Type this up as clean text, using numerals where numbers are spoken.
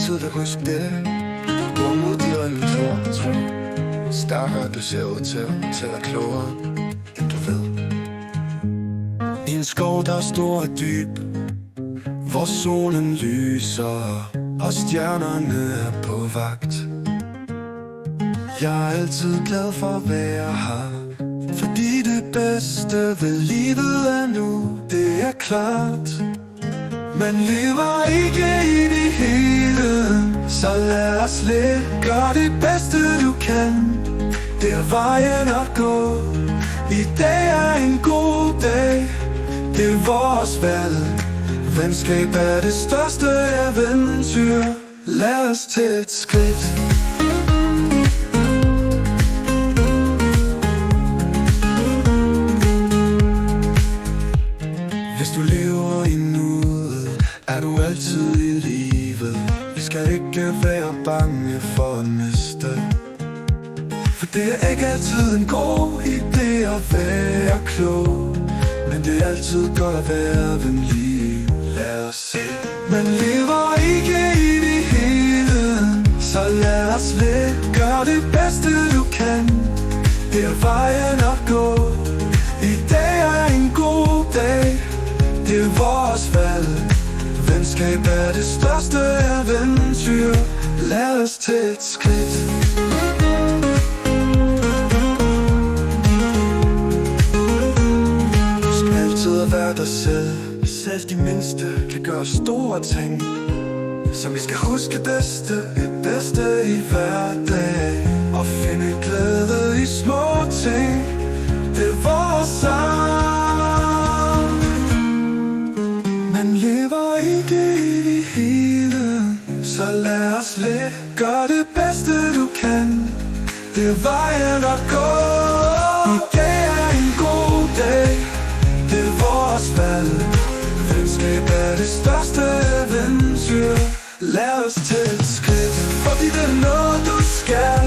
tid at huske det. Gå mod de revolutioner, tro. Stærkere du ser ud til at klogere, end du ved. I en skov, der er stor og dyb, hvor solen lyser og stjernerne er på vagt. Jeg er altid glad for at være her, fordi det bedste ved livet er nu, det er klart. Man lever ikke i det hele, så lad os lidt gøre det bedste du kan. Det er vejen at gå, i dag er en god dag. Det er vores valg, venskab er det største eventyr. Lad os tage et skridt. Hvis du lever i nuet, er du altid i livet. Vi skal ikke være bange for at miste, for det er ikke altid en god idé at være klog, men det er altid godt at være venlig. Lad os se. Man lever ikke i det hele, så lad os lidt gøre det bedste du kan. Det er vejen at gå, i dag er en god dag. Det er vores valg, venskab er det største eventyr. Lad os tage et skridt. Du skal altid være dig selv, selv de mindste kan gøre store ting. Så vi skal huske det bedste i hverdag, og finde glæde i små ting. Det er vores sang. Man lever ikke i det hele, så lad os lidt gøre det bedste du kan. Det er vejen at gå, i dag er en god dag. Det er vores valg, venskab er det største eventyr. Lad os tage et skridt, fordi det er noget du skal.